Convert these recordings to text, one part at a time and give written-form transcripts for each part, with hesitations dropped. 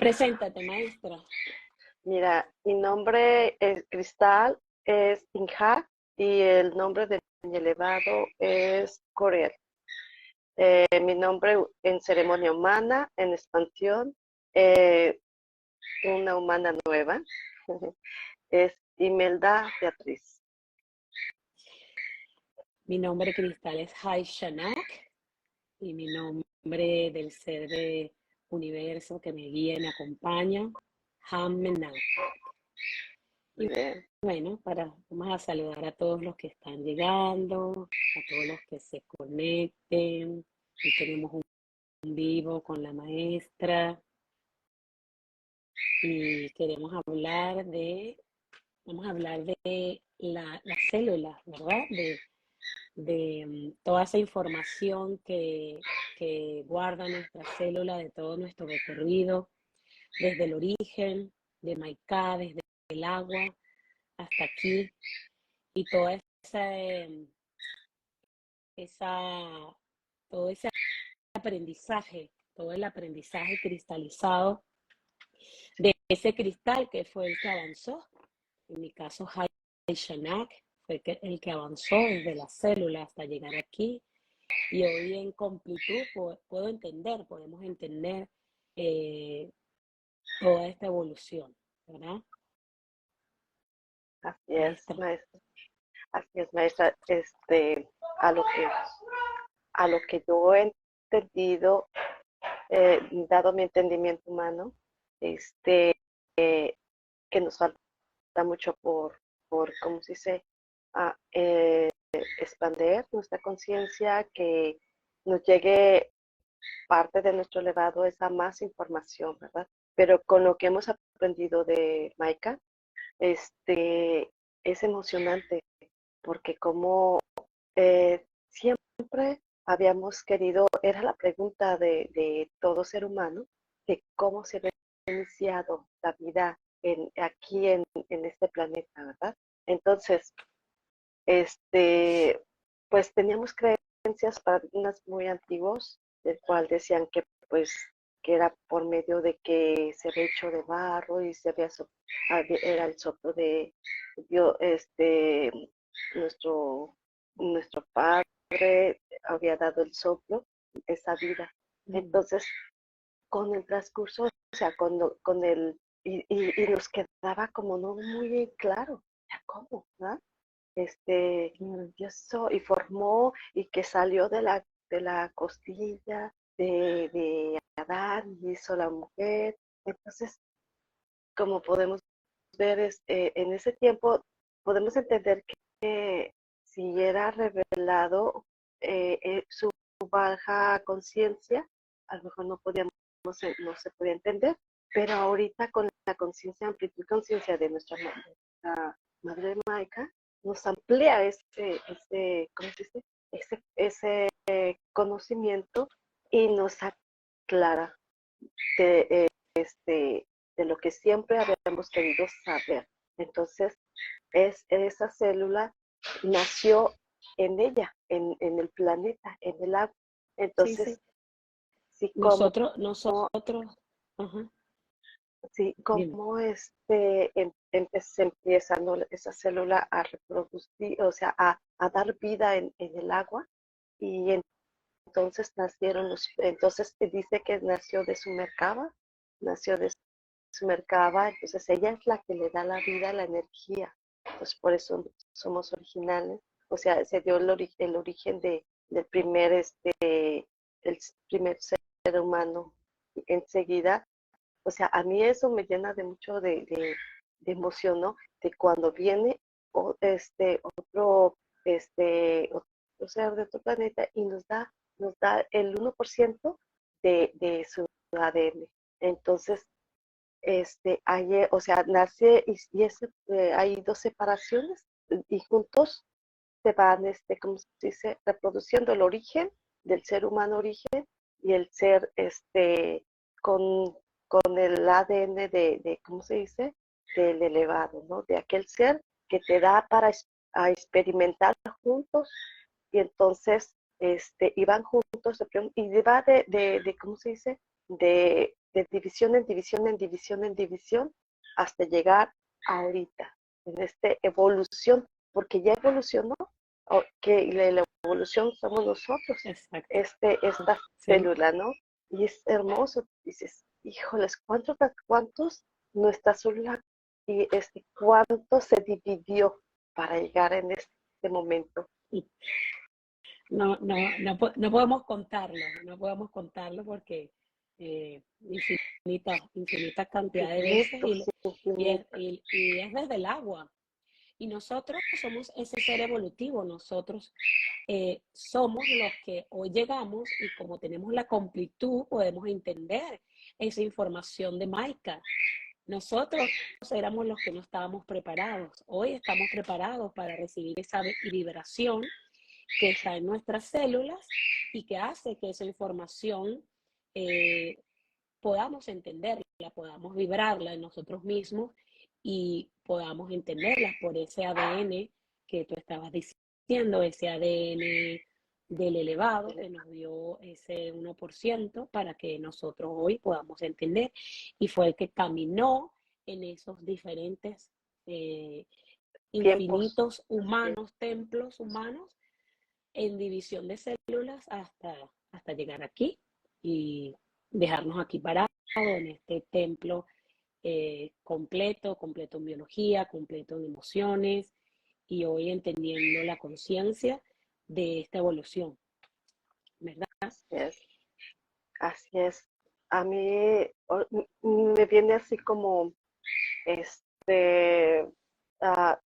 Preséntate, maestra. Mira, mi nombre es Cristal, es Inja, y el nombre de mi elevado es Corel. Mi nombre en ceremonia humana, en expansión, eh, una humana nueva, es Imelda Beatriz. Mi nombre cristal es Hai Shanak y mi nombre del ser de universo que me guía y me acompaña, Ham Menak. Y Bien. bueno, vamos a saludar a todos los que están llegando, a todos los que se conecten. Y tenemos un vivo con la maestra y vamos a hablar de las células, ¿verdad? De toda esa información que guarda nuestra célula, de todo nuestro recorrido, desde el origen de Maicá, desde el agua hasta aquí, y esa, todo ese aprendizaje, todo el aprendizaje cristalizado de ese cristal que fue el que avanzó. En mi caso, Hai Shanak fue el que avanzó desde la célula hasta llegar aquí. Y hoy en completud podemos entender toda esta evolución, ¿verdad? Así es, Maestra. maestra. Así es, maestra. A lo que, a lo que yo he entendido, dado mi entendimiento humano, este, que nos falta mucho por ¿cómo se dice? Ah, expander nuestra conciencia, que nos llegue parte de nuestro elevado esa más información, ¿verdad? Pero con lo que hemos aprendido de Maika, es emocionante, porque como siempre habíamos querido, era la pregunta de todo ser humano, de cómo se había iniciado la vida aquí en este planeta, ¿verdad? Entonces, pues teníamos creencias paradigmas muy antiguos, del cual decían que pues que era por medio de que se había hecho de barro y era el soplo de Dios, nuestro, nuestro padre había dado el soplo, esa vida. Entonces, con el transcurso, o sea, con el, y nos quedaba como no muy claro, ¿cómo? ¿verdad? Y formó y que salió de la costilla de Adán y hizo la mujer. Entonces, como podemos ver, en ese tiempo podemos entender que si era revelado su baja conciencia, a lo mejor no se podía entender, pero ahorita con la conciencia, amplitud y conciencia de nuestra madre Maica, nos amplía ¿cómo se dice? Ese conocimiento y nos aclara de, de lo que siempre habíamos querido saber. Entonces, esa célula nació en ella, en el planeta, en el agua. Sí, Entonces, sí. sí, Nosotros, ajá, sí, dime. como se empieza, ¿no? Esa célula a reproducir, o sea, a dar vida en el agua, y entonces entonces dice que nació de su mercaba, nació de su mercaba, entonces ella es la que le da la vida, la energía, pues por eso somos originales, o sea, se dio el origen del el primer ser humano enseguida. O sea, a mí eso me llena de mucho de emoción, ¿no? De cuando viene otro, otro ser de otro planeta y nos da el 1% de su ADN. Entonces, o sea, nace hay dos separaciones y juntos se van, ¿cómo se dice? Reproduciendo el origen del ser humano origen y el ser, con, con el ADN ¿cómo se dice? Del elevado, ¿no? De aquel ser que te da para a experimentar juntos, y entonces, iban juntos y va ¿cómo se dice? de división en división, en división, en división, hasta llegar ahorita, en esta evolución, porque ya evolucionó, que la evolución somos nosotros, Exacto. esta Sí. célula, ¿no? Y es hermoso, dices, híjoles, ¿cuántos nuestra célula y cuánto se dividió para llegar en este momento? No podemos contarlo, no podemos contarlo porque infinita cantidad de veces Infinitos, infinitos. y es desde el agua. Y nosotros somos ese ser evolutivo, nosotros somos los que hoy llegamos y como tenemos la completud podemos entender esa información de Maika. Nosotros éramos los que no estábamos preparados. Hoy estamos preparados para recibir esa vibración que está en nuestras células y que hace que esa información eh, podamos entenderla, podamos vibrarla en nosotros mismos y podamos entenderla por ese ADN que tú estabas diciendo, ese ADN del elevado que nos dio ese 1% para que nosotros hoy podamos entender y fue el que caminó en esos diferentes Tiempos. infinitos humanos, templos humanos en división de células hasta llegar aquí y dejarnos aquí parados en este templo completo en biología, completo en emociones y hoy entendiendo la conciencia de esta evolución, ¿verdad? Así es, así es. A mí me viene así como, este, ah,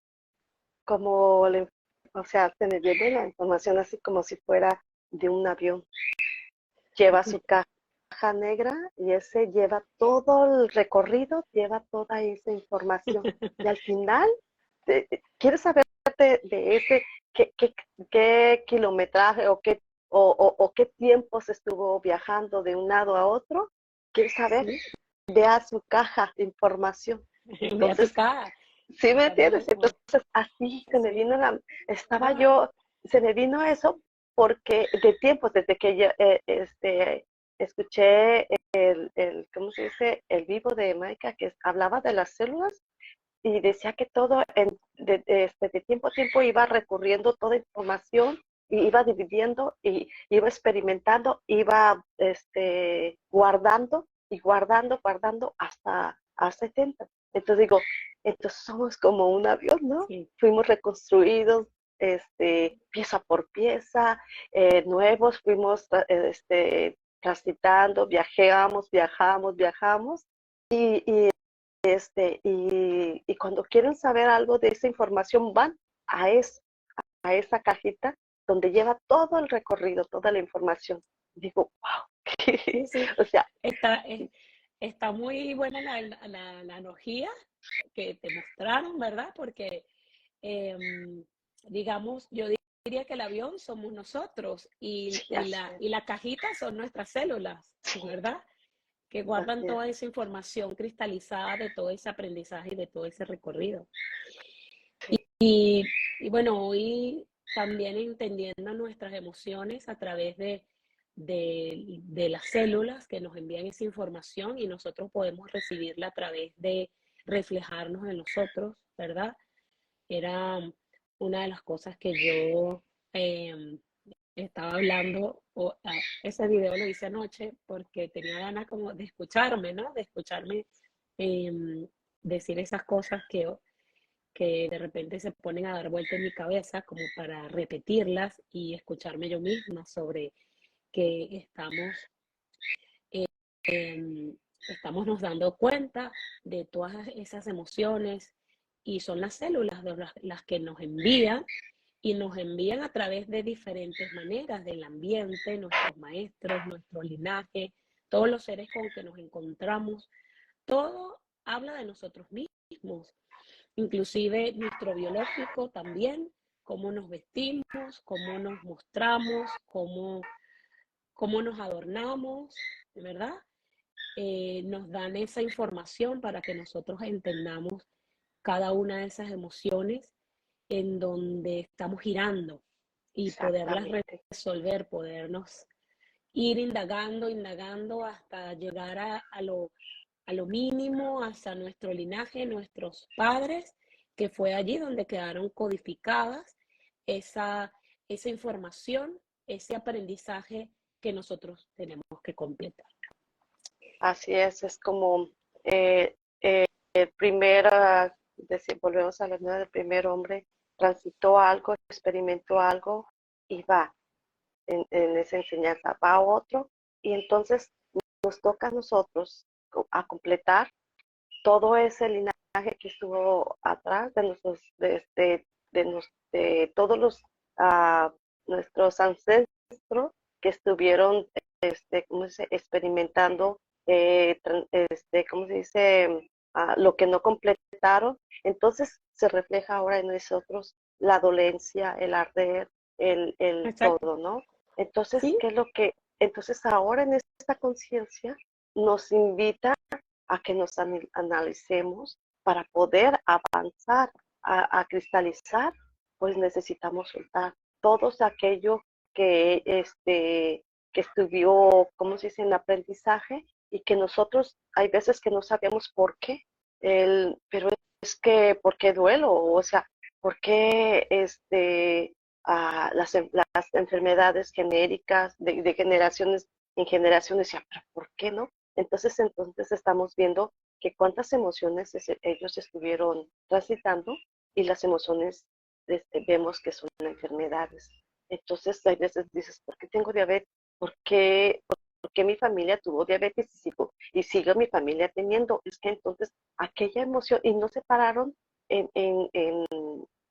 como, o sea, se me viene la información así como si fuera de un avión. Lleva su caja negra y ese lleva todo el recorrido, lleva toda esa información. Y al final, ¿quieres saber de ese, qué kilometraje o qué tiempos estuvo viajando de un lado a otro? ¿Quieres saber? Sí, Vea su caja de información. vea tu Entonces, cara. ¿sí me entiendes? Estamos, Entonces, así se me sí, vino estaba wow. yo, se me vino eso porque de tiempo, desde que yo escuché ¿cómo se dice? El vivo de Maika, que hablaba de las células y decía que todo de tiempo a tiempo iba recurriendo toda información y iba dividiendo y iba experimentando, iba guardando y guardando hasta a 70. Entonces digo, entonces somos como un avión, ¿no? Sí. Fuimos reconstruidos pieza por pieza, nuevos, fuimos transitando, viajamos y cuando quieren saber algo de esa información van a, es, a esa cajita donde lleva todo el recorrido, toda la información. Digo, wow, Sí, sí. o sea, Está, está muy buena la analogía que te mostraron, ¿verdad? Porque, eh, digamos, yo diría que el avión somos nosotros sí, y la cajita son nuestras células, sí, ¿verdad? Que guardan así es, toda esa información cristalizada de todo ese aprendizaje y de todo ese recorrido. sí, Y, y bueno, hoy también entendiendo nuestras emociones a través de las células que nos envían esa información y nosotros podemos recibirla a través de reflejarnos en nosotros, ¿verdad? Era una de las cosas que yo eh, estaba hablando, ese video lo hice anoche porque tenía ganas como de escucharme, ¿no? De escucharme eh, decir esas cosas que de repente se ponen a dar vuelta en mi cabeza como para repetirlas y escucharme yo misma sobre que eh, estamos nos dando cuenta de todas esas emociones y son las células de las que nos envían y nos envían a través de diferentes maneras, del ambiente, nuestros maestros, nuestro linaje, todos los seres con que nos encontramos, todo habla de nosotros mismos, inclusive nuestro biológico también, cómo nos vestimos, cómo nos mostramos, cómo nos adornamos, ¿verdad? Nos dan esa información para que nosotros entendamos cada una de esas emociones en donde estamos girando y poderlas exactamente. resolver, podernos ir indagando, indagando hasta llegar a lo mínimo, hasta nuestro linaje, nuestros padres, que fue allí donde quedaron codificadas esa, esa información, ese aprendizaje que nosotros tenemos que completar. Así es como eh, el primer, volvemos a hablar del primer hombre, transitó algo, experimentó algo y va en esa enseñanza, va a otro y entonces nos toca a nosotros a completar todo ese linaje que estuvo atrás de nuestros, de todos los nuestros ancestros que estuvieron ¿cómo se dice? Experimentando ¿cómo se dice? Lo que no completaron. Entonces se refleja ahora en nosotros la dolencia, el arder, el Exacto. todo, ¿no? Entonces, ¿Sí? ¿qué es lo que? Entonces ahora en esta conciencia nos invita a que nos analicemos para poder avanzar, cristalizar, pues necesitamos soltar todo aquello que, que estudió, ¿cómo se dice?, en aprendizaje y que nosotros hay veces que no sabemos por qué, pero es que, ¿por qué duelo? O sea, ¿por qué las enfermedades genéricas de generaciones en generaciones? ¿Pero por qué no? Entonces estamos viendo que cuántas emociones ellos estuvieron transitando y las emociones vemos que son enfermedades. Entonces hay veces dices, ¿por qué tengo diabetes? ¿Por qué mi familia tuvo diabetes y sigo mi familia teniendo? Es que entonces aquella emoción, y no se pararon en, en, en,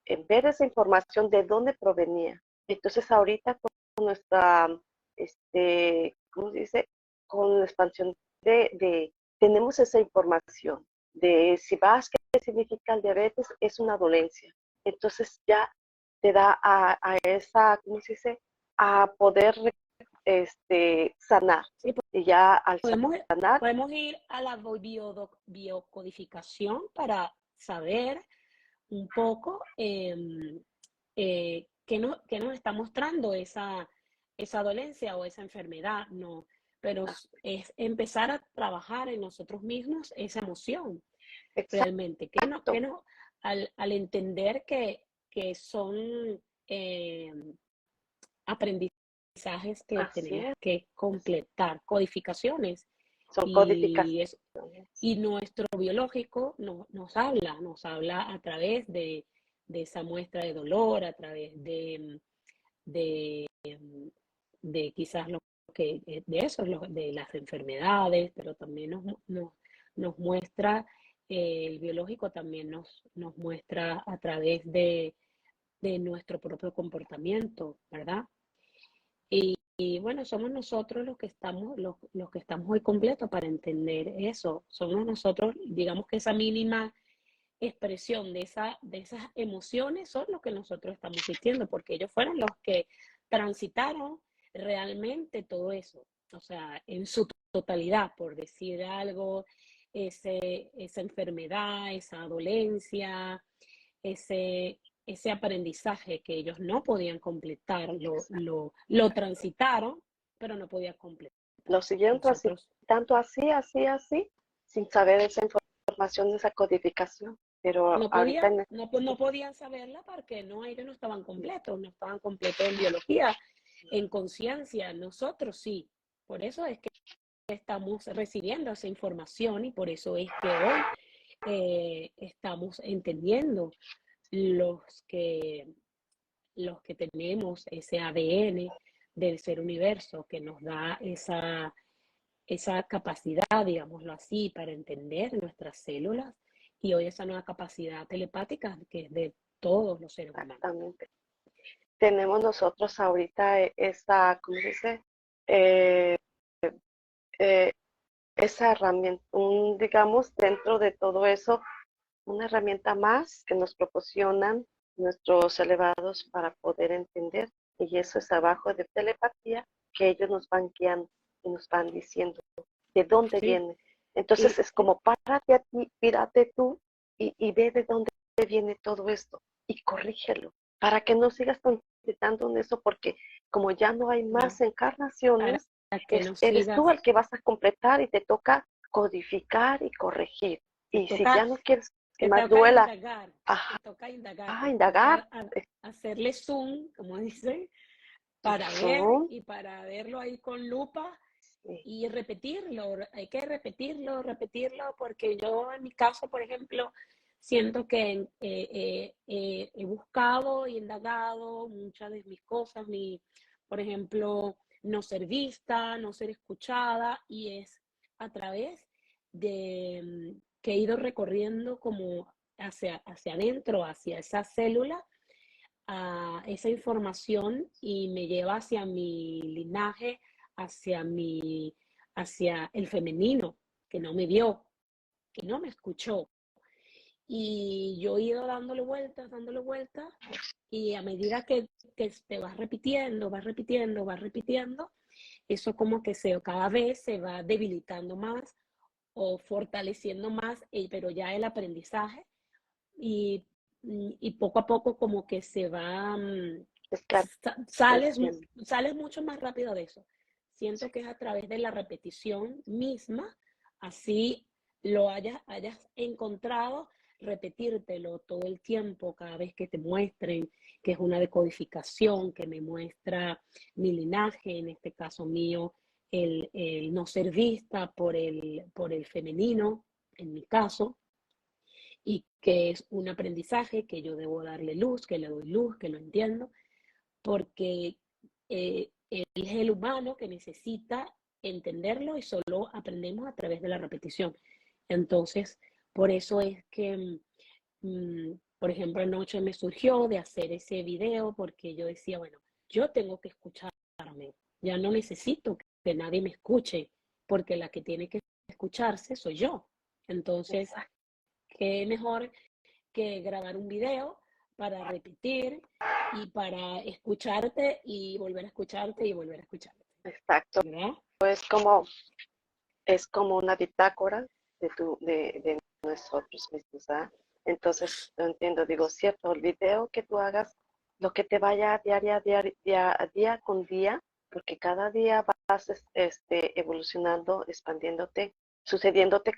en ver esa información de dónde provenía. Entonces ahorita con nuestra, ¿cómo se dice? Con la expansión tenemos esa información de si vas, qué significa el diabetes, es una dolencia. Entonces ya te da a esa, ¿cómo se dice? A poder sanar. Sí, Y ya al podemos, sanar, podemos ir a la biocodificación para saber un poco qué nos está mostrando esa dolencia o esa enfermedad, no, pero es empezar a trabajar en nosotros mismos esa emoción realmente, exacto, al entender que son eh, aprendizajes que así tenemos es, que completar, codificaciones, son codificaciones. y, y nuestro biológico nos habla a través de esa muestra de dolor, a través de, de quizás lo que, de eso, de las enfermedades, pero también nos muestra, el biológico también nos muestra a través de nuestro propio comportamiento, ¿verdad? Y bueno, somos nosotros los que estamos hoy completos para entender eso. Somos nosotros, digamos que esa mínima expresión de esas emociones son lo que nosotros estamos sintiendo, porque ellos fueron los que transitaron realmente todo eso. O sea, en su totalidad, por decir algo, esa enfermedad, esa dolencia, ese aprendizaje que ellos no podían completar, lo transitaron, pero no podían completar. Lo siguieron Nosotros transitando así, sin saber esa información, esa codificación. Pero ahorita no podían saberla porque ellos no estaban completos en biología, en conciencia, nosotros sí. Por eso es que estamos recibiendo esa información y por eso es que hoy estamos entendiendo los que, los que tenemos ese ADN del ser universo que nos da esa capacidad, digámoslo así, para entender nuestras células y hoy esa nueva capacidad telepática que es de todos los seres humanos. exactamente tenemos nosotros ahorita esa, ¿cómo se dice? Eh, eh, esa herramienta, digamos, dentro de todo eso, una herramienta más que nos proporcionan nuestros elevados para poder entender. Y eso es abajo de telepatía, que ellos nos van guiando y nos van diciendo de dónde Sí, viene. Entonces y es como párate a ti, pírate tú y ve de dónde viene todo esto y corrígelo para que no sigas transitando en eso porque como ya no hay no, más encarnaciones, que no Eres tú sigas, el que vas a completar y te toca codificar y corregir. te Y si ya toca, no quieres que te más toca duela, indagar, te toca indagar, te indagar, toca hacerle zoom, como dicen, para ver zoom, y para verlo ahí con lupa sí, y repetirlo. Hay que repetirlo, repetirlo, porque yo en mi caso, por ejemplo, siento que he buscado y indagado muchas de mis cosas, por ejemplo, no ser vista, no ser escuchada, y es a través de que he ido recorriendo como hacia adentro, hacia esa célula, a esa información y me lleva hacia mi linaje, hacia hacia el femenino, que no me vio, que no me escuchó. Y yo he ido dándole vueltas, y a medida que te vas repitiendo, vas repitiendo, eso como que cada vez se va debilitando más o fortaleciendo más, pero ya el aprendizaje, y, y poco a poco como que se va, esclareciendo. sales mucho más rápido de eso. Siento que es a través de la repetición misma, así hayas encontrado, repetírtelo todo el tiempo, cada vez que te muestren que es una decodificación, que me muestra mi linaje, en este caso mío, el no ser vista por el femenino, en mi caso, y que es un aprendizaje que yo debo darle luz, que le doy luz, que lo entiendo, porque él es el humano que necesita entenderlo y solo aprendemos a través de la repetición. Entonces, por eso es que, por ejemplo, anoche me surgió de hacer ese video porque yo decía, bueno, yo tengo que escucharme, ya no necesito que nadie me escuche, porque la que tiene que escucharse soy yo. Entonces, Exacto, qué mejor que grabar un video para repetir y para escucharte y volver a escucharte y volver a escucharte, exacto. ¿verdad? Es como, es como una bitácora de nosotros mismos, ¿ah? Entonces, yo entiendo, digo, cierto, el video que tú hagas, lo que te vaya día con día, porque cada día vas evolucionando, expandiéndote, sucediéndote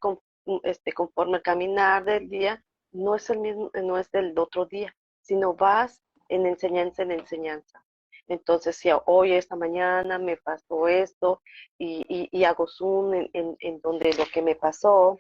conforme el caminar del día, no es el mismo, no es del otro día, sino vas en enseñanza. Entonces, si hoy, esta mañana me pasó esto, y hago zoom en donde lo que me pasó,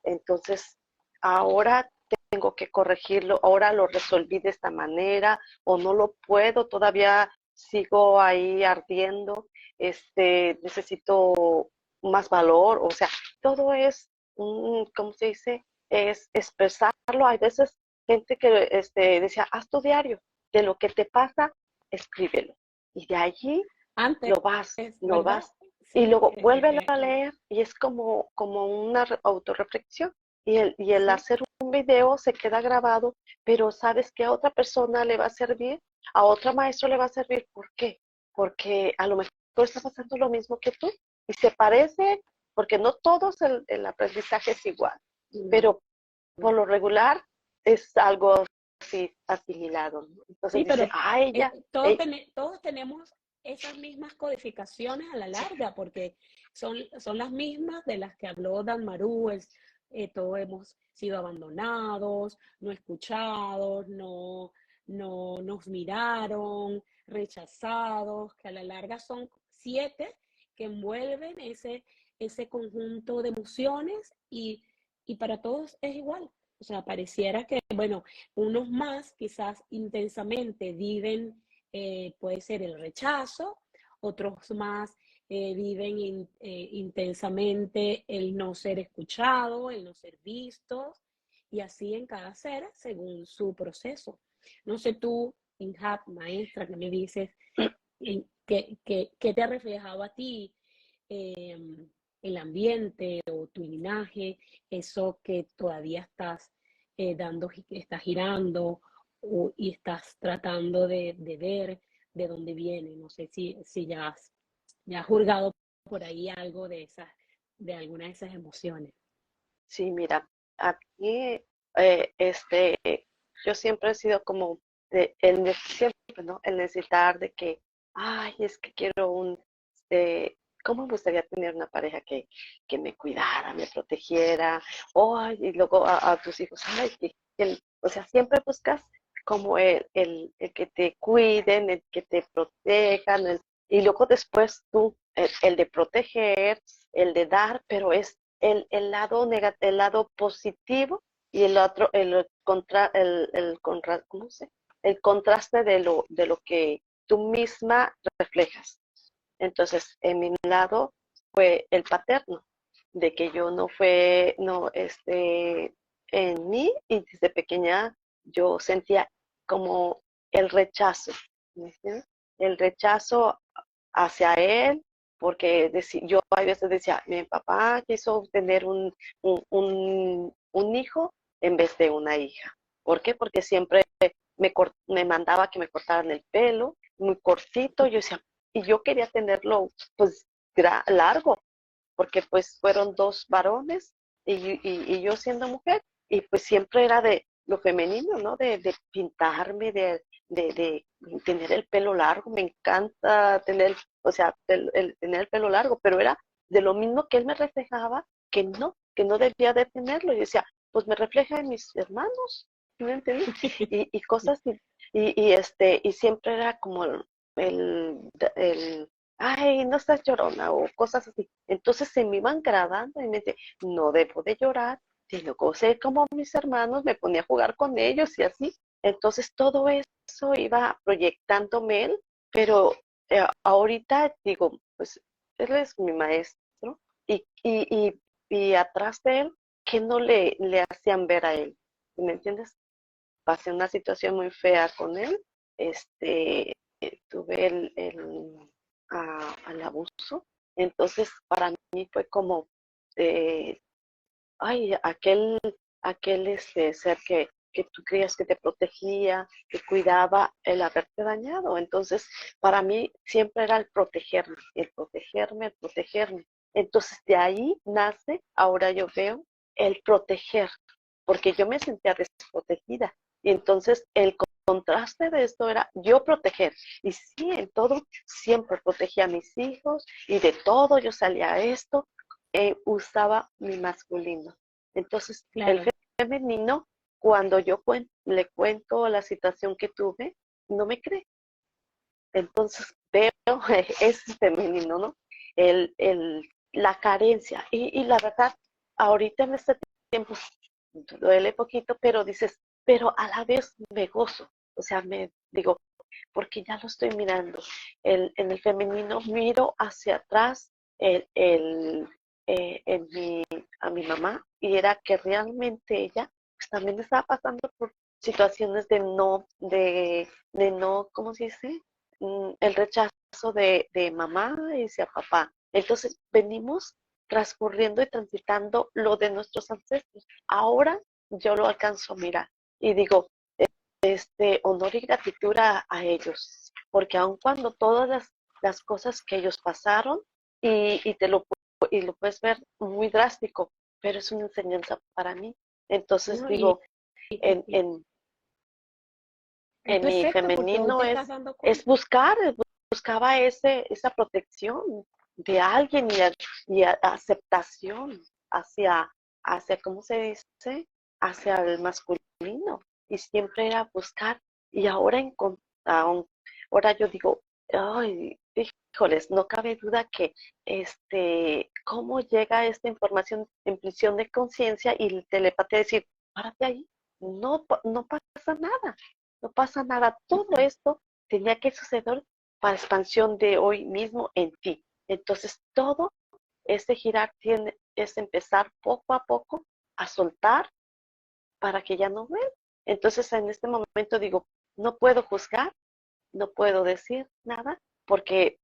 entonces ahora tengo que corregirlo, ahora lo resolví de esta manera o no lo puedo, todavía sigo ahí ardiendo, necesito más valor, o sea, todo es, ¿cómo se dice? Es expresarlo. Hay veces gente que decía, haz tu diario, de lo que te pasa, escríbelo. Y de allí Antes, lo ¿verdad? vas, y Sí, luego vuelve a leer y es como una autorreflexión. Y el sí, hacer un video se queda grabado, pero sabes que a otra persona le va a servir, a otro maestro le va a servir. ¿Por qué? Porque a lo mejor está pasando lo mismo que tú y se parece, porque no todos el aprendizaje es igual, no, pero por lo regular es algo así asimilado, ¿no? Entonces sí, dice, pero ella, todos tenemos esas mismas codificaciones a la sí, larga, porque son las mismas de las que habló Dan Maru. Todos hemos sido abandonados, no escuchados, no nos miraron, rechazados, que a la larga son 7 que envuelven ese conjunto de emociones, y para todos es igual. O sea, pareciera que, bueno, unos más quizás intensamente viven, puede ser el rechazo, otros más viven intensamente el no ser escuchado, el no ser visto, y así en cada ser según su proceso. No sé tú, Inhat, maestra, que me dices, ¿qué te ha reflejado a ti eh, el ambiente o tu linaje, eso que todavía estás estás girando, y estás tratando de ver de dónde viene? No sé si ya has juzgado por ahí algo de alguna de esas emociones. sí, mira, aquí, yo siempre he sido como siempre, ¿no? El necesitar de que, ay, es que quiero ¿cómo me gustaría tener una pareja que me cuidara, me protegiera? Ay, y luego a tus hijos, ay, o sea, siempre buscas como el que te cuiden, el que te protejan, y luego después tú, el de proteger, el de dar, pero es el lado negativo, el lado positivo y el otro, ¿cómo se? El contraste de lo que tú misma reflejas. Entonces, en mi lado fue el paterno, de que yo no fue, no, en mí y desde pequeña yo sentía como el rechazo, ¿me entiendes? El rechazo hacia él, porque yo a veces decía, mi papá quiso tener un hijo en vez de una hija. ¿Por qué? Porque siempre me mandaba que me cortaran el pelo, muy cortito, yo decía, y yo quería tenerlo pues largo, porque pues fueron dos varones y yo siendo mujer, y pues siempre era de lo femenino, ¿no? De pintarme, de tener el pelo largo, me encanta tener, o sea, tener el pelo largo, pero era de lo mismo que él me reflejaba, que no debía de tenerlo. Y decía, pues me refleja en mis hermanos, ¿me entiendes? Y cosas, y siempre era como el ay, no estás llorona o cosas así. Entonces se me iban grabando y me decía, no debo de llorar, sino que sé como mis hermanos me ponía a jugar con ellos y así. Entonces todo eso iba proyectándome él, pero ahorita digo, pues él es mi maestro y, y, y, y atrás de él, ¿qué no le hacían ver a él? ¿Me entiendes? Pasé una situación muy fea con él, tuve al abuso, entonces para mí fue como, eh, ay, aquel ser que tú creías que te protegía, que cuidaba, el haberte dañado. Entonces, para mí siempre era el protegerme, el protegerme, el protegerme. Entonces, de ahí nace, ahora yo veo, el proteger, porque yo me sentía desprotegida. Y entonces, el contraste de esto era yo proteger. Y sí, en todo, siempre protegía a mis hijos y de todo yo salía a esto, usaba mi masculino. Entonces, el Claro, femenino, cuando yo le cuento la situación que tuve, no me cree. Entonces, veo ese femenino, ¿no? La carencia. Y la verdad, ahorita en este tiempo duele poquito, pero dices, pero a la vez me gozo. O sea, me digo, porque ya lo estoy mirando. En el femenino miro hacia atrás el, a mi mamá y era que realmente ella pues, también estaba pasando por situaciones de no, ¿cómo se dice? El rechazo de mamá y hacia papá. Entonces venimos transcurriendo y transitando lo de nuestros ancestros. Ahora yo lo alcanzo a mirar y digo, honor y gratitud a ellos, porque aun cuando todas las cosas que ellos pasaron y lo puedes ver muy drástico, pero es una enseñanza para mí. Entonces ¿no? digo, Y, en, en, en esto es mi cierto porque hoy femenino te estás dando es cuenta. buscar, buscaba esa protección de alguien y aceptación hacia, ¿cómo se dice? Hacia el masculino. Y siempre era buscar. Y ahora ahora yo digo, ay, híjoles, no cabe duda que cómo llega esta información en prisión de conciencia y el telepatía decir, párate ahí, no pasa nada, no pasa nada. Todo esto tenía que suceder para expansión de hoy mismo en ti. Entonces, todo ese girar es empezar poco a poco a soltar para que ya no vean. Entonces, en este momento digo, no puedo juzgar, no puedo decir nada, porque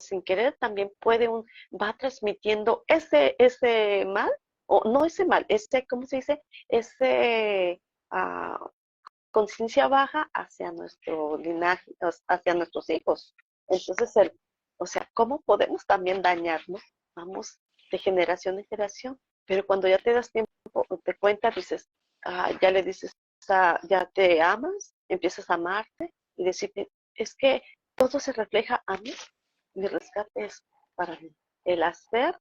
sin querer también va transmitiendo ese mal, o no ese mal, ¿cómo se dice? Ese uh, conciencia baja hacia nuestro linaje, hacia nuestros hijos. Entonces, o sea, ¿cómo podemos también dañarnos? Vamos de generación en generación, pero cuando ya te das tiempo, te cuenta, dices, ya le dices, ya te amas, empiezas a amarte y decirte, es que todo se refleja a mí, mi rescate es para mí. El hacer,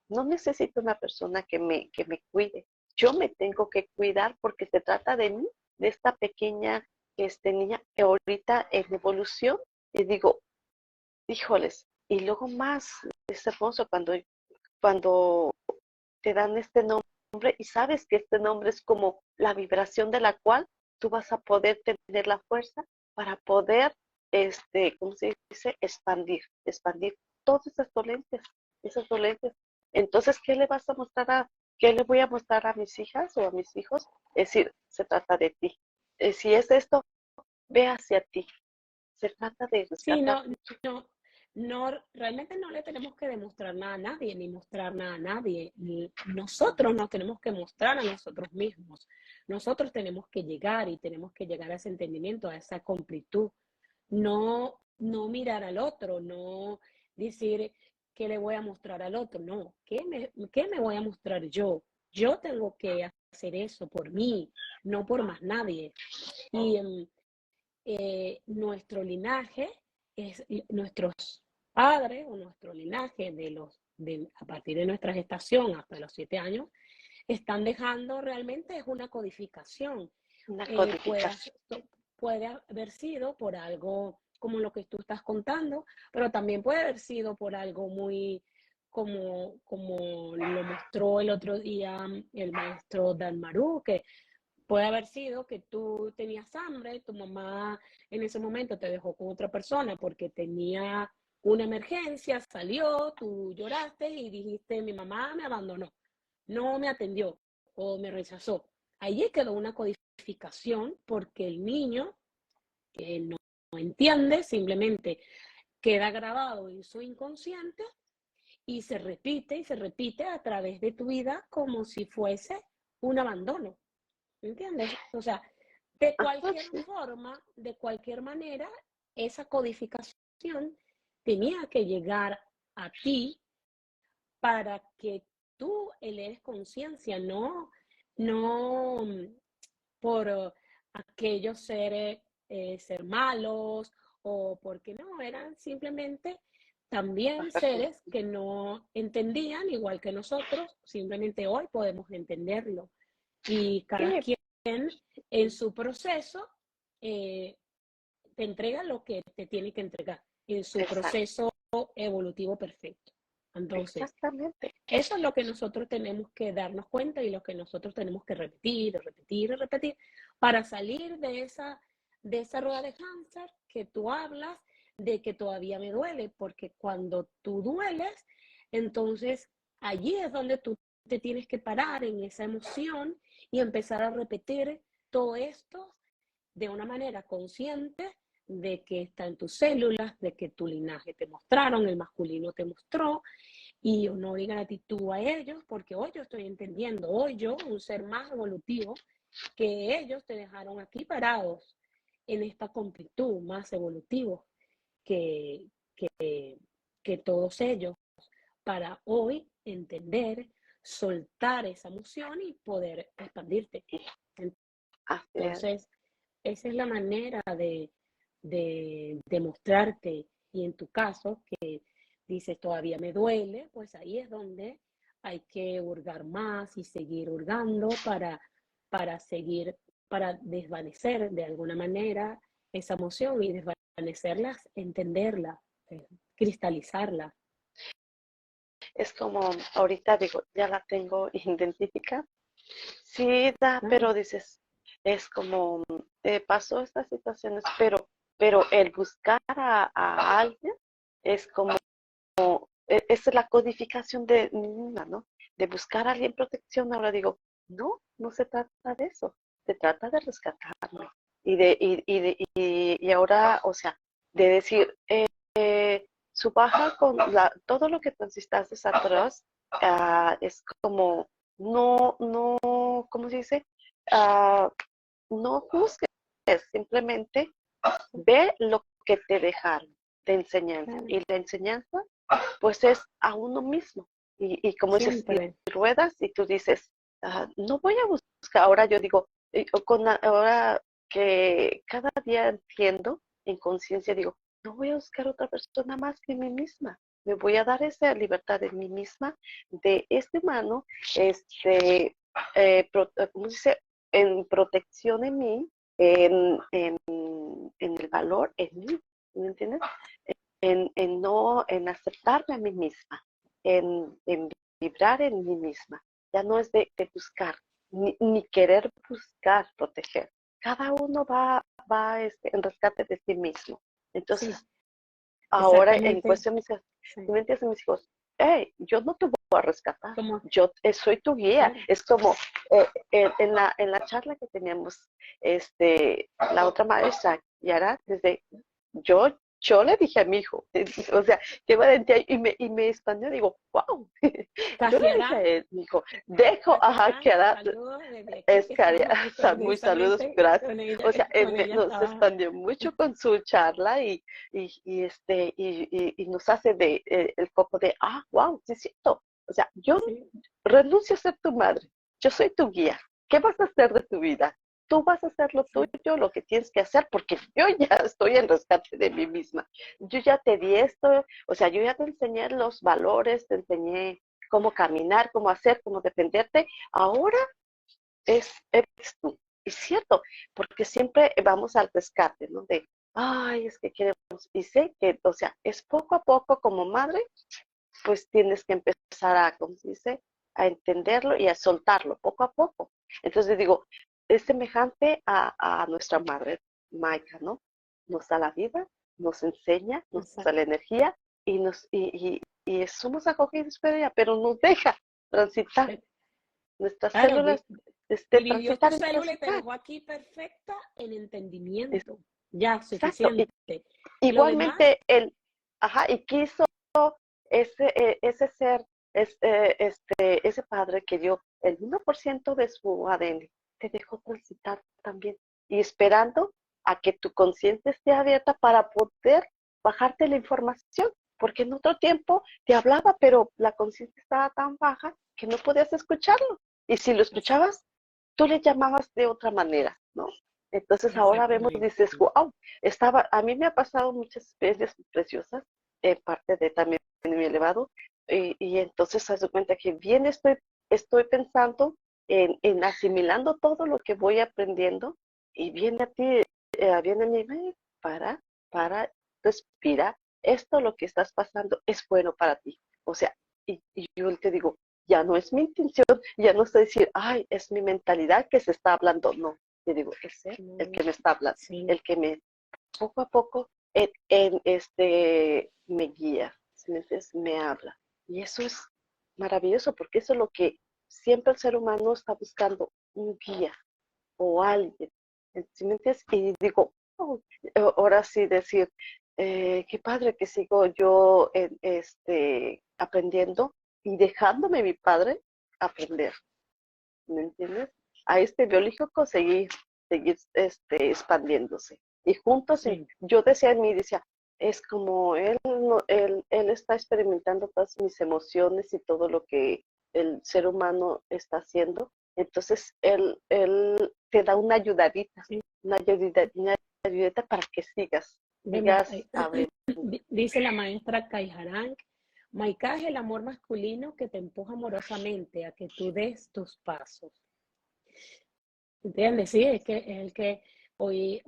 no necesito una persona que me cuide. Yo me tengo que cuidar porque se trata de mí, de esta pequeña niña que ahorita en evolución, y digo, híjoles, y luego más, es hermoso cuando te dan este nombre y sabes que este nombre es como la vibración de la cual tú vas a poder tener la fuerza para poder, ¿cómo se dice? Expandir todas esas dolencias. Entonces, qué le voy a mostrar a mis hijas o a mis hijos? Es decir, se trata de ti. Si es esto, ve hacia ti. Se trata de Sí, rescatar. no, no, realmente no le tenemos que demostrar nada a nadie, ni mostrar nada a nadie. Nosotros nos tenemos que mostrar a nosotros mismos. Nosotros tenemos que llegar y tenemos que llegar a ese entendimiento, a esa completud. No mirar al otro, no decir qué le voy a mostrar al otro, no, qué me voy a mostrar yo. Yo tengo que hacer eso por mí, no por más nadie. Y nuestro linaje es nuestros padres o nuestro linaje a partir de nuestra gestación hasta los 7 años, están dejando realmente es una codificación. Una Puede, codificación. puede haber sido por algo como lo que tú estás contando, pero también puede haber sido por algo muy como lo mostró el otro día el maestro Dalmaru, que puede haber sido que tú tenías hambre, tu mamá en ese momento te dejó con otra persona porque tenía una emergencia, salió, tú lloraste y dijiste, mi mamá me abandonó, no me atendió o me rechazó. Allí quedó una codificación porque el niño que no entiende simplemente queda grabado en su inconsciente y se repite a través de tu vida como si fuese un abandono. ¿Entiendes? O sea, de Ajá, cualquier sí. forma, de cualquier manera, esa codificación tenía que llegar a ti para que tú eleves conciencia, no por aquellos ser malos o porque no, eran simplemente también seres que no entendían igual que nosotros, simplemente hoy podemos entenderlo y cada Sí, quien en su proceso eh, te entrega lo que te tiene que entregar en su exacto, proceso evolutivo perfecto. Entonces, exactamente. eso es lo que nosotros tenemos que darnos cuenta y lo que nosotros tenemos que repetir, repetir, repetir para salir de esa rueda de hámster que tú hablas de que todavía me duele, porque cuando tú dueles, entonces allí es donde tú te tienes que parar en esa emoción y empezar a repetir todo esto de una manera consciente de que está en tus células, de que tu linaje te mostraron, el masculino te mostró, y honor y gratitud a ellos, porque hoy yo estoy entendiendo, hoy yo, un ser más evolutivo, que ellos te dejaron aquí parados en esta completud más evolutivo que, que, que todos ellos, para hoy entender, soltar esa emoción y poder expandirte. Así es. Entonces, esa es la manera de mostrarte. Y en tu caso, que dices todavía me duele, pues ahí es donde hay que hurgar más y seguir hurgando para seguir, para desvanecer de alguna manera esa emoción y desvanecerla, entenderla, cristalizarla. Es como ahorita digo, ya la tengo identificada. Sí da, Claro, pero dices, es como, pasó estas situaciones, pero el buscar a alguien es como, es la codificación de ninguna, ¿no? De buscar a alguien protección. Ahora digo, no, no se trata de eso, se trata de rescatarme. Y ahora, o sea, de decir, su baja con todo lo que transitaste atrás, es como, no, ¿cómo se dice? Ah, no juzgues, simplemente ve lo que te dejaron de enseñanza. claro, Y la enseñanza, pues es a uno mismo. Como dices, y siempre. ruedas y tú dices, no voy a buscar, ahora yo digo, ahora que cada día entiendo en conciencia, digo, no voy a buscar otra persona más que mí misma. me voy a dar esa libertad en mí misma de este humano, ¿cómo se dice? En protección en mí, en el valor en mí, ¿me entiendes? En aceptarme a mí misma, en vibrar en mí misma. Ya no es de buscar, ni querer buscar proteger. Cada uno va en rescate de sí mismo. Entonces, Sí, ahora en exactamente. cuestión de Sí. mis mis hijos, hey, yo no te voy a rescatar, Como, yo soy tu guía. claro, Es como en la charla que teníamos, la otra maestra, Yara, yo le dije a mi hijo, o sea, qué valentía, y me expandió, digo, wow, yo le dije a Cajiarán, él, mi hijo, dejo, ajá, que Cajiarán, hará, saludos desde aquí, es que que haría, estamos muy saludos, precisamente gracias. con ella, O sea, con ella nos estaba. expandió mucho con su charla y nos hace el foco de, wow, sí es cierto. O sea, yo Sí, renuncio a ser tu madre, yo soy tu guía. ¿Qué vas a hacer de tu vida? Tú vas a hacer lo sí, tuyo, lo que tienes que hacer, porque yo ya estoy en rescate de mí misma. Yo ya te di esto, o sea, yo ya te enseñé los valores, te enseñé cómo caminar, cómo hacer, cómo defenderte. Ahora eres tú. Es cierto, porque siempre vamos al rescate, ¿no? De, ay, es que queremos, y sé que, o sea, es poco a poco como madre, pues tienes que empezar a, como se dice, a entenderlo y a soltarlo poco a poco. Entonces digo, es semejante a nuestra madre, Maika, ¿no? Nos da la vida, nos enseña, nos da exacto. la energía y somos acogidos por ella, pero nos deja transitar. Nuestras Claro, células vivió tu transitar y célula y te transitar. dejó aquí perfecta en entendimiento. Ya, Exacto. suficiente. Lo demás, Igualmente, y quiso ese ser, ese padre que dio el 1% de su ADN, te dejó transitar también. Y esperando a que tu conciencia esté abierta para poder bajarte la información. Porque en otro tiempo te hablaba, pero la conciencia estaba tan baja que no podías escucharlo. Y si lo escuchabas, tú le llamabas de otra manera, ¿no? Entonces ahora vemos, exactamente. dices, wow, a mí me ha pasado muchas experiencias preciosas, en parte de también en mi elevado, y entonces se hace cuenta que bien estoy pensando en asimilando todo lo que voy aprendiendo, y viene a ti, viene a mí, para, respira, esto lo que estás pasando es bueno para ti. O sea, y yo te digo, ya no es mi intención, ya no estoy decir, ay, es mi mentalidad que se está hablando, no, te digo, es él el No, que me está hablando, sí, el que me poco a poco me guía, ¿sí me entiendes? Me habla. Y eso es maravilloso porque eso es lo que siempre el ser humano está buscando, un guía o alguien, ¿sí me entiendes? Y digo, oh, ahora sí decir, qué padre que sigo yo aprendiendo y dejándome mi padre aprender, ¿me entiendes? A este biológico seguir expandiéndose. Y juntos, sí, yo decía en mí, decía, es como él, él está experimentando todas mis emociones y todo lo que el ser humano está haciendo. Entonces, él te da sí. una ayudita para que Vemos, sigas abriendo. dice la maestra Caijarán, Maika es el amor masculino que te empuja amorosamente a que tú des tus pasos. ¿Entiendes? Sí, es que es el que hoy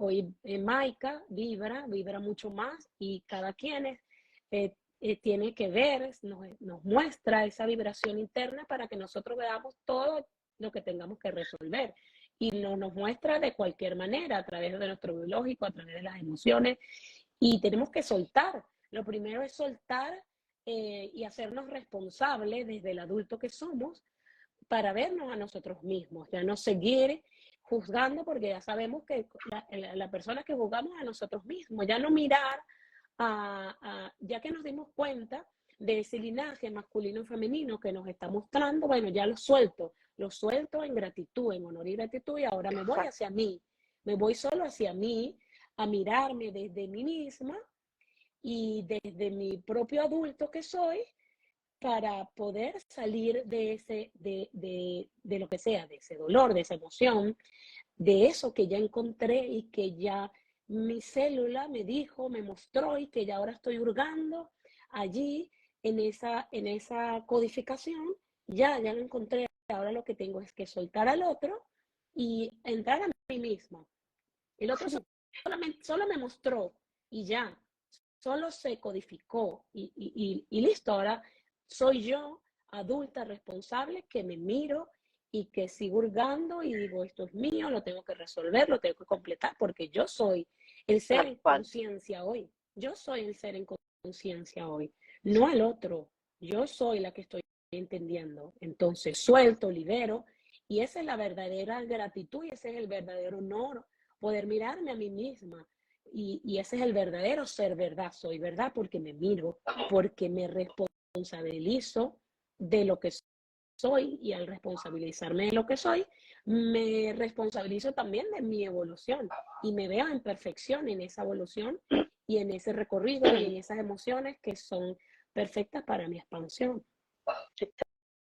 Maika vibra mucho más y cada quien tiene que ver, nos muestra esa vibración interna para que nosotros veamos todo lo que tengamos que resolver. Y nos muestra de cualquier manera, a través de nuestro biológico, a través de las emociones, y tenemos que soltar. Lo primero es soltar y hacernos responsables desde el adulto que somos para vernos a nosotros mismos, ya no seguir juzgando porque ya sabemos que la persona que juzgamos a nosotros mismos, ya no mirar ya que nos dimos cuenta de ese linaje masculino y femenino que nos está mostrando, bueno, ya lo suelto en gratitud, en honor y gratitud y ahora me voy Exacto. hacia mí, me voy solo hacia mí, a mirarme desde mí misma y desde mi propio adulto que soy para poder salir de lo que sea, de ese dolor, de esa emoción, de eso que ya encontré y que ya mi célula me dijo, me mostró y que ya ahora estoy hurgando allí en esa codificación, ya lo encontré. Ahora lo que tengo es que soltar al otro y entrar a mí misma. El otro solamente, solo me mostró y ya, solo se codificó y listo. Ahora soy yo, adulta, responsable, que me miro y que sigo hurgando y digo, esto es mío, lo tengo que resolver, lo tengo que completar, porque yo soy el ser tal en cual. conciencia hoy. Yo soy el ser en conciencia hoy, no el otro. Yo soy la que estoy entendiendo. Entonces suelto, libero, y esa es la verdadera gratitud y ese es el verdadero honor, poder mirarme a mí misma. Y ese es el verdadero ser verdad. Soy verdad porque me miro, porque me responsabilizo de lo que soy, y al responsabilizarme de lo que soy, me responsabilizo también de mi evolución y me veo en perfección en esa evolución y en ese recorrido y en esas emociones que son perfectas para mi expansión.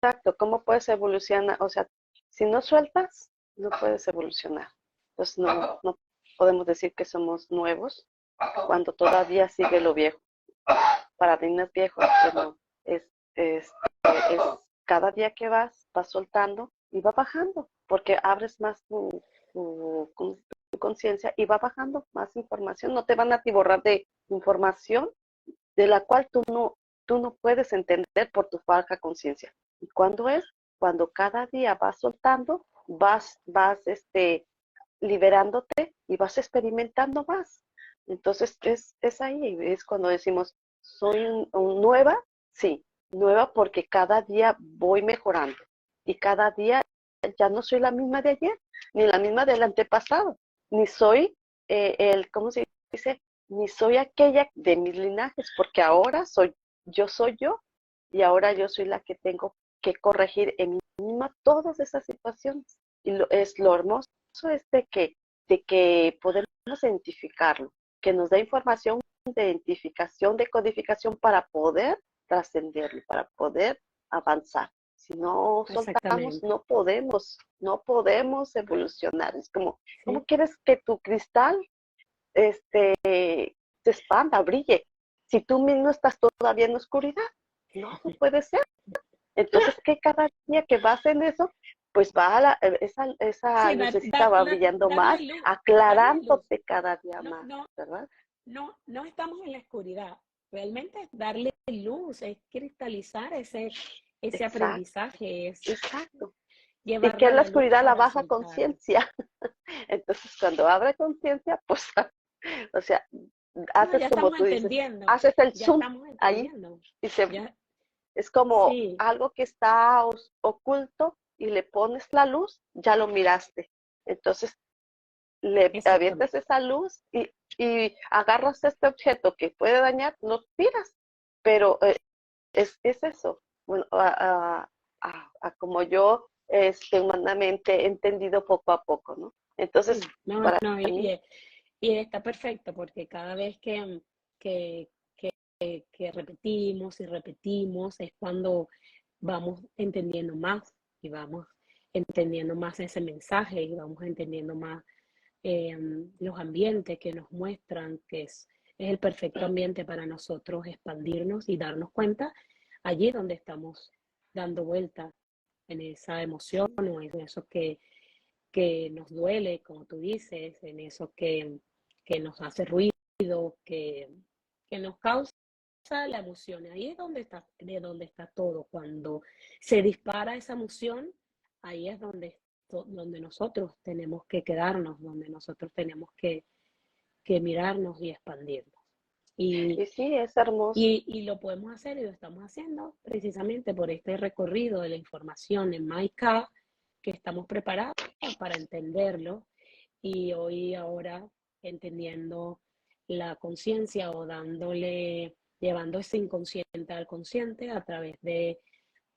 Exacto, ¿cómo puedes evolucionar? O sea, si no sueltas, no puedes evolucionar. Entonces no podemos decir que somos nuevos cuando todavía sigue lo viejo. Paradigmas viejos, pues no. Es cada día que vas soltando y va bajando, porque abres más tu conciencia y va bajando más información. No te van a atiborrar de información de la cual tú no puedes entender por tu baja conciencia. ¿Y cuándo es? Cuando cada día vas soltando, vas liberándote y vas experimentando más. Entonces es ahí, es cuando decimos, soy nueva, sí, nueva porque cada día voy mejorando y cada día ya no soy la misma de ayer, ni la misma del antepasado, ni soy ¿cómo se dice? Ni soy aquella de mis linajes, porque ahora soy yo y ahora yo soy la que tengo que corregir en mí misma todas esas situaciones. Y lo hermoso es de que podemos identificarlo, que nos da información de identificación, de codificación para poder trascenderlo, para poder avanzar. Si no soltamos, Exactamente. no podemos evolucionar. Es como, ¿cómo ¿Sí? quieres que tu cristal se expanda, brille? Si tú mismo estás todavía en oscuridad, no puede ser. Entonces, que cada día que vas en eso, pues esa Sí, lucecita va brillando más, darle luz. aclarándote cada día No, más, no, ¿verdad? no estamos en la oscuridad. Realmente es darle luz, es cristalizar ese Exacto, aprendizaje, es exacto. ¿Y qué llevarlo es a la la luz oscuridad? La para baja soltarlo. conciencia. Entonces, cuando abre conciencia, pues, o sea, No, haces ya como estamos tú dices, entendiendo, haces el ya zoom estamos ahí entendiendo. y Ya, es como sí, algo que está oculto y le pones la luz, ya lo miraste. Entonces, le avientas exactamente. esa luz y agarras este objeto que puede dañar, lo tiras. Pero es eso. Bueno, como yo humanamente he entendido poco a poco, ¿no? Entonces, Sí, no, para no, mí, y está perfecto porque cada vez que, que repetimos y repetimos es cuando vamos entendiendo más y vamos entendiendo más ese mensaje y vamos entendiendo más los ambientes que nos muestran que es el perfecto ambiente para nosotros expandirnos y darnos cuenta allí donde estamos dando vuelta en esa emoción o en eso que nos duele, como tú dices, en eso que nos hace ruido, que, que nos causa la emoción. Ahí es de donde está todo. Cuando se dispara esa emoción, ahí es donde nosotros tenemos que quedarnos, donde nosotros tenemos que mirarnos y expandirnos. Y, y sí, es hermoso. y lo podemos hacer y lo estamos haciendo precisamente por este recorrido de la información en MyCap, que estamos preparados para entenderlo y hoy ahora entendiendo la conciencia o llevando ese inconsciente al consciente a través de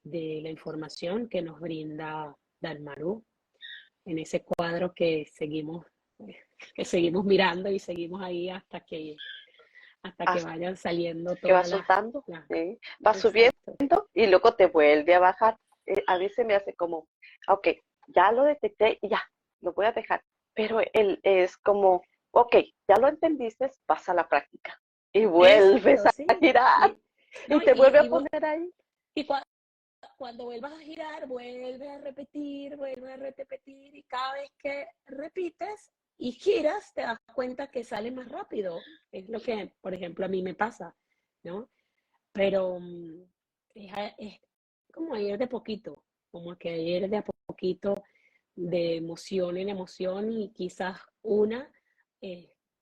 la información que nos brinda Dalmaru en ese cuadro que seguimos mirando y seguimos ahí hasta que Hasta vayan saliendo que va todas soltando, las ¿sí? Va subiendo exacto. y luego te vuelve a bajar. A veces me hace como, ok, ya lo detecté y ya, lo voy a dejar. Pero él es como, ok, ya lo entendiste, pasa a la práctica y vuelves Exacto, a sí. girar. ¿no? Y te vuelve a Y, poner ahí. y cuando vuelvas a girar, vuelves a repetir, y cada vez que repites y giras, te das cuenta que sale más rápido. Es lo que, por ejemplo, a mí me pasa, ¿no? Pero es como ir de poquito, como que ir de a poquito, de emoción en emoción, y quizás una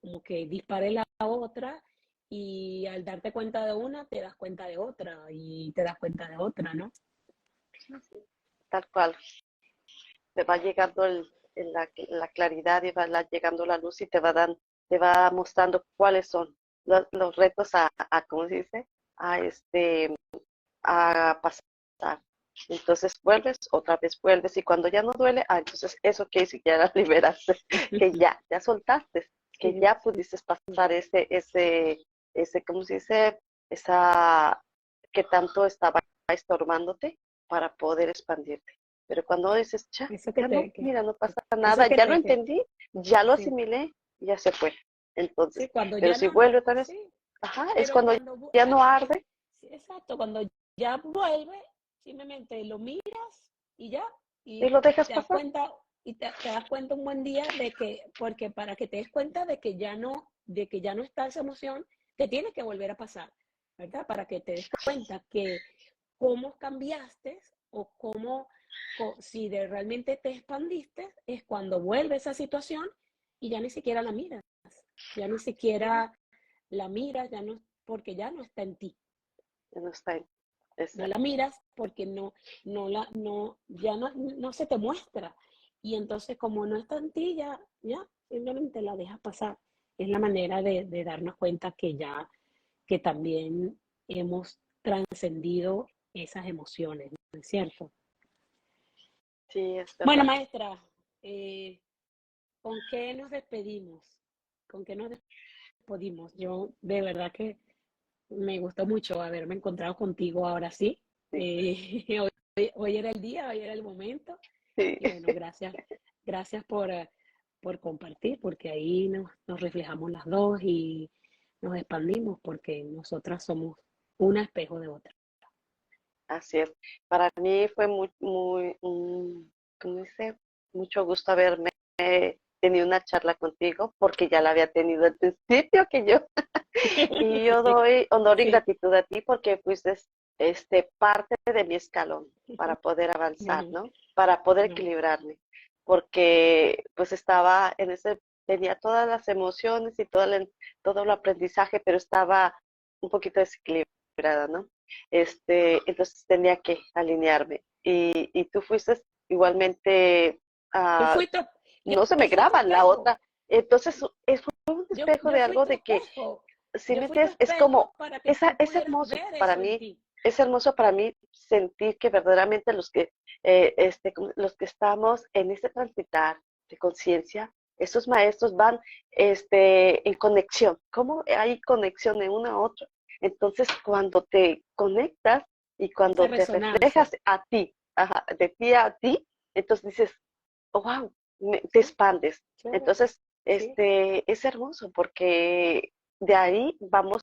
como que dispare la otra, y al darte cuenta de una, te das cuenta de otra, y te das cuenta de otra, ¿no? Tal cual. Te va llegando la claridad y llegando la luz y te va mostrando cuáles son los retos ¿cómo se dice? A a pasar. Entonces vuelves, otra vez vuelves y cuando ya no duele, entonces eso quiere decir que ya la liberaste, que ya soltaste, que Sí, ya pudiste pasar ¿cómo se dice? Esa que tanto estaba estorbándote para poder expandirte. Pero cuando dices, eso que ya no, te, que, mira, no pasa eso nada, que ya lo te, entendí, ya lo sí, asimilé, ya se fue. sí, Entonces, cuando pero ya si no, vuelve otra vez, sí, ajá, es pero cuando ya no arde. sí, exacto, cuando ya vuelve, simplemente lo miras y ya, Y y lo dejas te das pasar. cuenta, te das cuenta un buen día de que, porque para que te des cuenta de que ya no está esa emoción, te tiene que volver a pasar, ¿verdad? Para que te des cuenta que cómo cambiaste, o cómo, si realmente te expandiste, es cuando vuelve esa situación y ya ni siquiera la miras, ya ni Sí, siquiera la miras, ya no, porque ya no está en ti. ya no está ahí. No Exacto. la miras porque ya no se te muestra. Y entonces, como no está en ti, ya simplemente la dejas pasar. Es la manera de darnos cuenta que también hemos trascendido esas emociones, ¿no es cierto? Sí, es Bueno, verdad. maestra, ¿con qué nos despedimos? ¿Con qué nos despedimos? Yo de verdad que me gustó mucho haberme encontrado contigo ahora sí. Sí, Hoy era el día, hoy era el momento. sí, Y bueno, gracias por compartir, porque ahí nos reflejamos las dos y nos expandimos, porque nosotras somos un espejo de otra. así es. Para mí fue ¿cómo dice? Mucho gusto haberme tenido una charla contigo, porque ya la había tenido al principio que yo. Y yo Sí, doy honor y sí. gratitud a ti porque fuiste parte de mi escalón para poder avanzar, No, ¿no? Para poder no, equilibrarme, porque pues estaba tenía todas las emociones y todo el aprendizaje, pero estaba un poquito desequilibrada, ¿no? Entonces tenía que alinearme. Y tú fuiste igualmente, yo ah, fui tu, yo, no se me yo fui tu graba la espejo. otra. Entonces, fue un espejo Yo de fui algo tu de que espejo. si Yo me fui tu entiendes, es espejo como, para que tú es pudieras hermoso ver para eso en mí, ti. es hermoso para mí sentir que verdaderamente los que estamos en este transitar de conciencia, esos maestros van en conexión. ¿Cómo hay conexión de uno a otro? Entonces, cuando te conectas y Esa cuando te reflejas resonancia. a ti, ajá, de ti a ti, entonces dices, oh, wow, te Sí, expandes. claro, Entonces, sí. es hermoso porque de ahí vamos,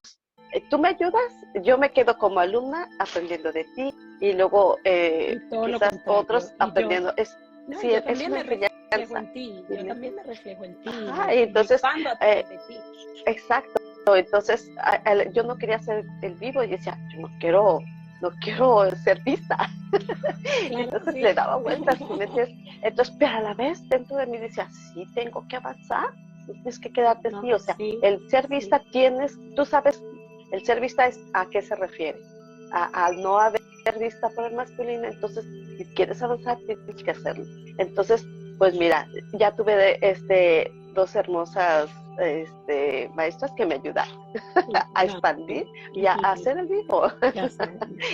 tú me ayudas, yo me quedo como alumna aprendiendo de ti y luego Y todo lo quizás contrario. otros Y yo, aprendiendo. no, Sí, yo es también una me reflejo enseñanza. en ti. Yo Dime. también me reflejo en ti. Ajá, y Y me entonces, expando a eh, través de ti. exacto. Entonces, yo no quería ser el vivo y decía, yo no quiero ser vista. Claro, Entonces le sí. daba vueltas, ¿sí me entiendes? Entonces, pero a la vez dentro de mí decía, sí, tengo que avanzar, no tienes que quedarte No, así. O sea, sí, el ser sí. vista tú sabes, el ser vista es a qué se refiere. Al no haber vista por el masculino, entonces, si quieres avanzar, tienes que hacerlo. Entonces, pues mira, ya tuve dos hermosas maestras que me ayudaron a No, expandir y a hacer el vivo. gracias.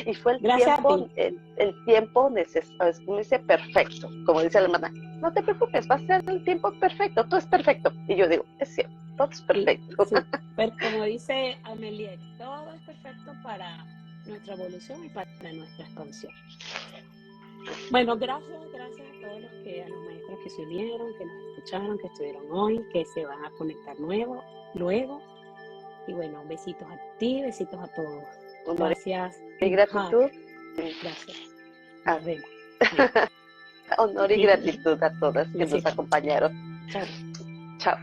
Y fue Gracias a ti. el tiempo necesario, como dice, perfecto, como dice la hermana, no te preocupes, va a ser el tiempo perfecto, todo es perfecto. Y yo digo, es cierto, todo es perfecto. Sí, pero como dice Amelie, todo es perfecto para nuestra evolución y para nuestra expansión. Bueno, gracias a todos a los maestros que se unieron, que nos escucharon, que estuvieron hoy, que se van a conectar luego. Y bueno, besitos a ti, besitos a todos. Honor Gracias. y gratitud. Gracias. Ah, Nos vemos. honor y gratitud a todas que nos Besito. acompañaron. Chao. Chao.